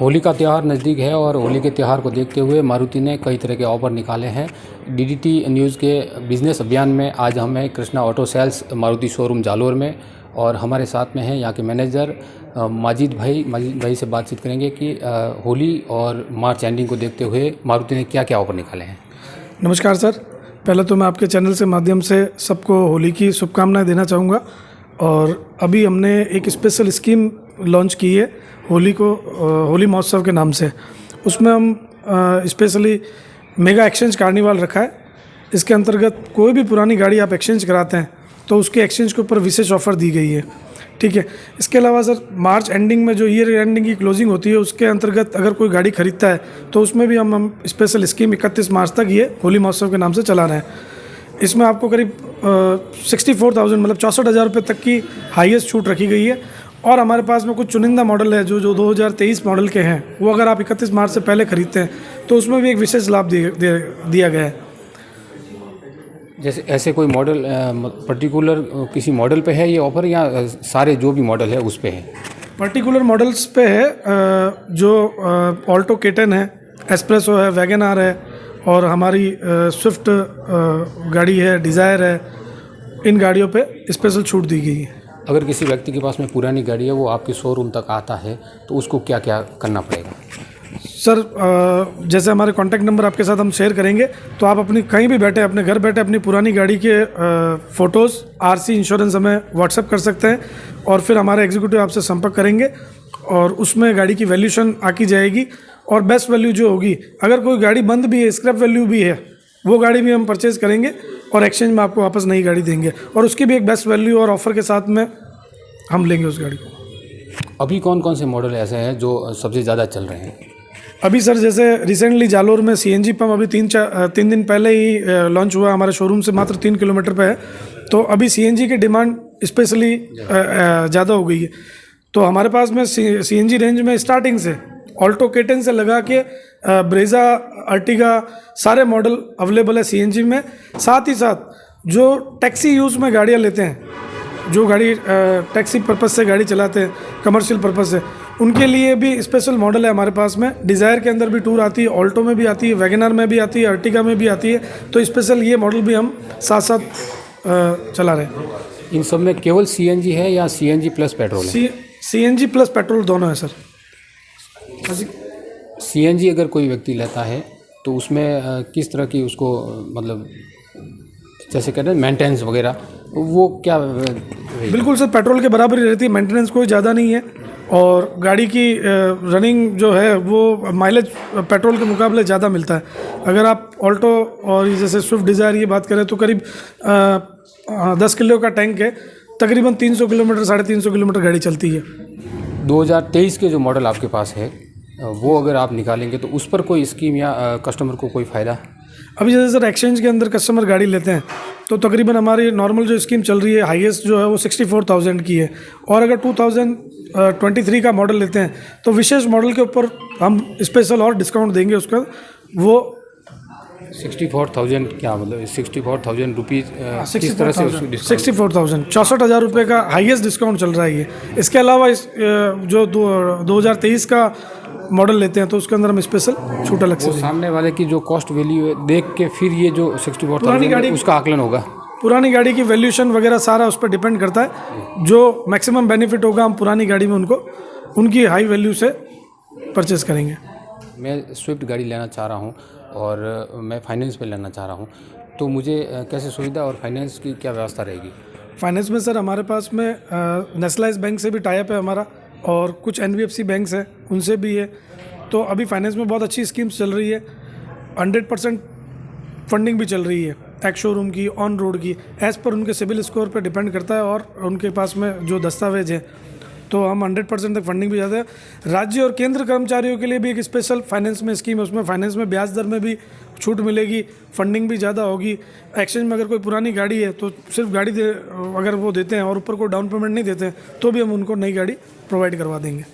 होली का त्यौहार नज़दीक है और होली के त्यौहार को देखते हुए मारुति ने कई तरह के ऑफर निकाले हैं। डीडीटी न्यूज़ के बिज़नेस अभियान में आज हम हैं Krishna auto sales Maruti showroom Jalore में और हमारे साथ में हैं यहाँ के मैनेजर माजिद भाई से बातचीत करेंगे कि होली और मार्च एंडिंग को देखते हुए मारुति ने क्या क्या ऑफर निकाले हैं। नमस्कार सर, पहले तो मैं आपके चैनल से माध्यम से सबको होली की शुभकामनाएं देना चाहूँगा। और अभी हमने एक स्पेशल स्कीम लॉन्च की है होली महोत्सव के नाम से। उसमें हम स्पेशली मेगा एक्सचेंज कार्निवाल रखा है। इसके अंतर्गत कोई भी पुरानी गाड़ी आप एक्सचेंज कराते हैं तो उसके एक्सचेंज के ऊपर विशेष ऑफ़र दी गई है, ठीक है। इसके अलावा सर मार्च एंडिंग में जो ईयर एंडिंग की क्लोजिंग होती है उसके अंतर्गत अगर कोई गाड़ी खरीदता है तो उसमें भी हम स्पेशल स्कीम 31 मार्च तक ये होली महोत्सव के नाम से चला रहे हैं। इसमें आपको करीब 64,000 मतलब 64,000 रुपये तक की हाईएस्ट छूट रखी गई है। और हमारे पास में कुछ चुनिंदा मॉडल है जो 2023 मॉडल के हैं, वो अगर आप 31 मार्च से पहले खरीदते हैं तो उसमें भी एक विशेष लाभ दिया गया है। जैसे ऐसे कोई मॉडल पर्टिकुलर किसी मॉडल पे है ये ऑफ़र या सारे जो भी मॉडल है उस पे है? पर्टिकुलर मॉडल्स पे है, जो ऑल्टो K10 है, एस्प्रेसो है, वैगन आर है और हमारी स्विफ्ट गाड़ी है, डिज़ायर है। इन गाड़ियों पे स्पेशल छूट दी गई है। अगर किसी व्यक्ति के पास में पुरानी गाड़ी है वो आपके शोरूम तक आता है तो उसको क्या क्या करना पड़ेगा? सर जैसे हमारे कॉन्टैक्ट नंबर आपके साथ हम शेयर करेंगे तो आप अपनी कहीं भी बैठे अपने घर बैठे अपनी पुरानी गाड़ी के फ़ोटोज़, आरसी, इंश्योरेंस हमें व्हाट्सएप कर सकते हैं और फिर हमारे एग्जीक्यूटिव आपसे संपर्क करेंगे और उसमें गाड़ी की वैल्यूशन आकी जाएगी। और बेस्ट वैल्यू जो होगी, अगर कोई गाड़ी बंद भी है, स्क्रैप वैल्यू भी है, वो गाड़ी भी हम परचेज़ करेंगे और एक्सचेंज में आपको वापस नई गाड़ी देंगे और उसकी भी एक बेस्ट वैल्यू और ऑफ़र के साथ में हम लेंगे उस गाड़ी को। अभी कौन कौन से मॉडल ऐसे हैं जो सबसे ज़्यादा चल रहे हैं? अभी सर जैसे रिसेंटली जालोर में CNG पंप अभी 3 दिन पहले ही लॉन्च हुआ, हमारे शोरूम से मात्र 3 किलोमीटर पे है। तो अभी CNG की डिमांड स्पेशली ज़्यादा हो गई है। तो हमारे पास में CNG रेंज में स्टार्टिंग से ऑल्टो K10 से लगा के ब्रेजा, अर्टिगा सारे मॉडल अवेलेबल है CNG में। साथ ही साथ जो टैक्सी यूज़ में गाड़ियाँ लेते हैं, जो गाड़ी टैक्सी पर्पज़ से गाड़ी चलाते हैं, कमर्शियल पर्पज़ से, उनके लिए भी स्पेशल मॉडल है हमारे पास में। डिज़ायर के अंदर भी टूर आती है, ऑल्टो में भी आती है, वैगनर में भी आती है, अर्टिगा में भी आती है। तो स्पेशल ये मॉडल भी हम साथ साथ चला रहे हैं। इन सब में केवल CNG है या CNG प्लस पेट्रोल है? CNG प्लस पेट्रोल दोनों है सर। CNG अगर कोई व्यक्ति लेता है तो उसमें किस तरह की उसको मतलब जैसे कहते हैं मेंटेनेंस वगैरह वो क्या? बिल्कुल सर, पेट्रोल के बराबर ही रहती है, मेंटेनेंस कोई ज़्यादा नहीं है और गाड़ी की रनिंग जो है वो माइलेज पेट्रोल के मुकाबले ज़्यादा मिलता है। अगर आप ऑल्टो और जैसे स्विफ्ट डिज़ायर की बात करें तो करीब 10 किलो का टैंक है, तकरीबन 300 किलोमीटर 350 किलोमीटर गाड़ी चलती है। 2023 के जो मॉडल आपके पास है वो अगर आप निकालेंगे तो उस पर कोई स्कीम या कस्टमर को कोई फ़ायदा? अभी जैसे सर एक्सचेंज के अंदर कस्टमर गाड़ी लेते हैं तो तकरीबन हमारी नॉर्मल जो स्कीम चल रही है हाईएस्ट जो है वो 64,000 की है। और अगर 2023 का मॉडल लेते हैं तो विशेष मॉडल के ऊपर हम स्पेशल और डिस्काउंट देंगे उसका। वो 64,000 क्या मतलब 64,000 रुपीज़ किस तरह से? 64,000 64,000 रुपये का हाईएस्ट डिस्काउंट चल रहा है ये। इसके अलावा जो 2023 का मॉडल लेते हैं तो उसके अंदर हम स्पेशल छूट अलग से सामने वाले की जो कॉस्ट वैल्यू देख के फिर ये जो 64,000 गाड़ी उसका आकलन होगा। पुरानी गाड़ी की वैल्यूशन वगैरह सारा उस पर डिपेंड करता है। जो मैक्सिमम बेनिफिट होगा हम पुरानी गाड़ी में उनकी हाई वैल्यू से परचेस करेंगे। मैं स्विफ्ट गाड़ी लेना चाह रहा हूँ और मैं फाइनेंस पे लेना चाह रहा हूँ, तो मुझे कैसे सुविधा और फाइनेंस की क्या व्यवस्था रहेगी? फाइनेंस में सर हमारे पास में नेशनलाइज बैंक से भी टाई अप है हमारा और कुछ NBFC बैंक्स हैं उनसे भी है। तो अभी फाइनेंस में बहुत अच्छी स्कीम्स चल रही है। 100% फंडिंग भी चल रही है, एक्स शोरूम की, ऑन रोड की, एज़ पर उनके सिविल स्कोर पर डिपेंड करता है और उनके पास में जो दस्तावेज हैं। तो हम 100% तक फंडिंग भी जाते हैं। राज्य और केंद्र कर्मचारियों के लिए भी एक स्पेशल फाइनेंस में स्कीम है, उसमें फाइनेंस में ब्याज दर में भी छूट मिलेगी, फंडिंग भी ज़्यादा होगी। एक्सचेंज में अगर कोई पुरानी गाड़ी है तो सिर्फ गाड़ी अगर वो देते हैं और ऊपर कोई डाउन पेमेंट नहीं देते हैं तो भी हम उनको नई गाड़ी प्रोवाइड करवा देंगे।